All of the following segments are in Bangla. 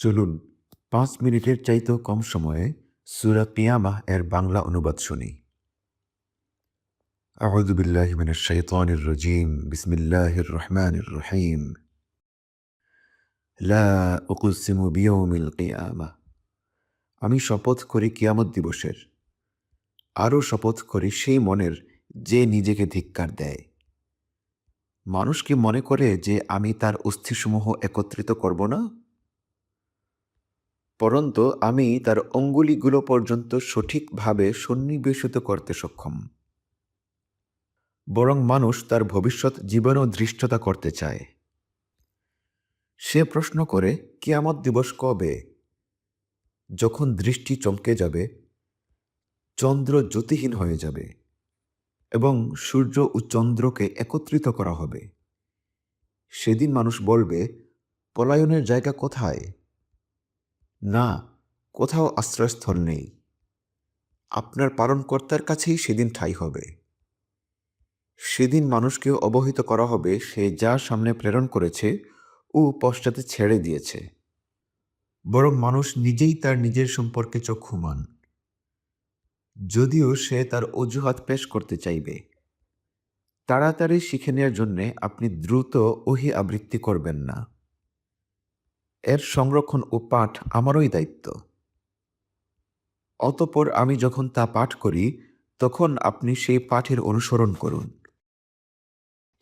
চলুন ৫ মিনিটের চাইতেও কম সময়ে সূরা কিয়ামাহ এর বাংলা অনুবাদ শুনি। আউযু বিল্লাহি মিনাশ শাইতানির রাজীম। বিসমিল্লাহির রহমানির রহিম। লা উকসিমু বিয়াউমিল কিয়ামাহ। আমি শপথ করি কিয়ামত দিবসের। আরও শপথ করি সেই মনের যে নিজেকে ধিক্কার দেয়। মানুষ কি মনে করে যে আমি তার অস্থিসমূহ একত্রিত করব না? পরন্তু আমি তার অঙ্গুলিগুলো পর্যন্ত সঠিকভাবে সন্নিবেশিত করতে সক্ষম। বরং মানুষ তার ভবিষ্যৎ জীবনেও ধৃষ্টতা করতে চায়। সে প্রশ্ন করে, কিয়ামত দিবস কবে? যখন দৃষ্টি চমকে যাবে, চন্দ্র জ্যোতিহীন হয়ে যাবে এবং সূর্য ও চন্দ্রকে একত্রিত করা হবে। সেদিন মানুষ বলবে, পলায়নের জায়গা কোথায়? না, কোথাও আশ্রয়স্থল নেই। আপনার পালনকর্তার কাছেই সেদিন ঠাঁই হবে। সেদিন মানুষকে অবহিত করা হবে সে যা সামনে প্রেরণ করেছে ও পশ্চাতে ছেড়ে দিয়েছে। বরং মানুষ নিজেই তার নিজের সম্পর্কে চক্ষুমান, যদিও সে তার অজুহাত পেশ করতে চাইবে। তাড়াতাড়ি শিখে নেওয়ার জন্যে আপনি দ্রুত ওহী আবৃত্তি করবেন না। এর সংরক্ষণ ও পাঠ আমারই দায়িত্ব। অতঃপর আমি যখন তা পাঠ করি, তখন আপনি সেই পাঠের অনুসরণ করুন।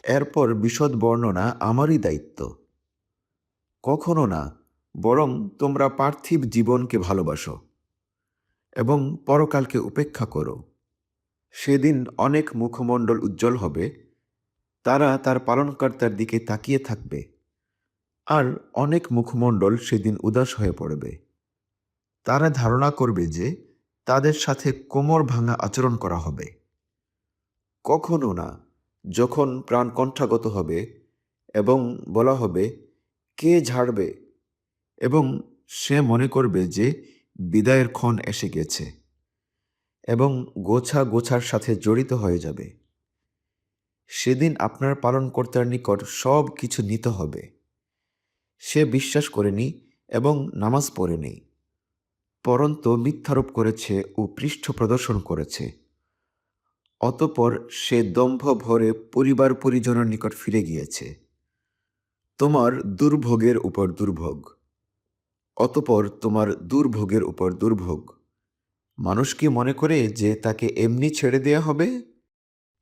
এরপর বিশদ বর্ণনা আমারই দায়িত্ব। কখনো না, বরং তোমরা পার্থিব জীবনকে ভালোবাসো এবং পরকালকে উপেক্ষা করো। সেদিন অনেক মুখমণ্ডল উজ্জ্বল হবে, তারা তার পালনকর্তার দিকে তাকিয়ে থাকবে। আর অনেক মুখমণ্ডল সেদিন উদাস হয়ে পড়বে। তারা ধারণা করবে যে তাদের সাথে কোমর ভাঙা আচরণ করা হবে। কখনো না, যখন প্রাণ কণ্ঠাগত হবে এবং বলা হবে, কে ঝাড়বে? এবং সে মনে করবে যে বিদায়ের ক্ষণ এসে গেছে এবং গোছা গোছার সাথে জড়িত হয়ে যাবে। সেদিন আপনার পালনকর্তার নিকট সব কিছু নিতে হবে। সে বিশ্বাস করেনি এবং নামাজ পড়েনি, পরন্তু মিথ্যারোপ করেছে ও পৃষ্ঠ প্রদর্শন করেছে। অতঃপর সে দম্ভ ভরে পরিবার পরিজনের নিকট ফিরে গিয়েছে। তোমার দুর্ভোগের উপর দুর্ভোগ, অতঃপর তোমার দুর্ভোগের উপর দুর্ভোগ। মানুষ কি মনে করে যে তাকে এমনি ছেড়ে দেয়া হবে?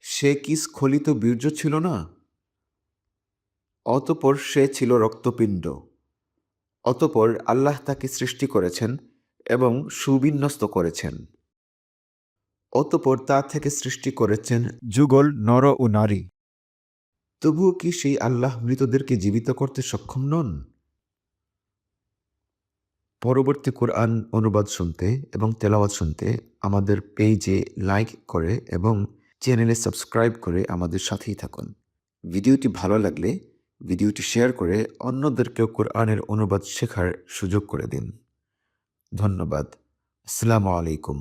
সে কি স্খলিত বীর্য ছিল না? অতঃপর সে ছিল রক্তপিণ্ড। অতঃপর আল্লাহ তাকে সৃষ্টি করেছেন এবং সুবিন্যস্ত করেছেন। অতঃপর তা থেকে সৃষ্টি করেছেন যুগল নর ও নারী। তবুও কি সেই আল্লাহ মৃতদেরকে জীবিত করতে সক্ষম নন? পরবর্তী কোরআন অনুবাদ শুনতে এবং তেলাওয়াত শুনতে আমাদের পেজে লাইক করে এবং চ্যানেলে সাবস্ক্রাইব করে আমাদের সাথেই থাকুন। ভিডিওটি ভালো লাগলে ভিডিওটি শেয়ার করে অন্যদেরকেও কোরআনের অনুবাদ শেখার সুযোগ করে দিন। ধন্যবাদ। আসসালামু আলাইকুম।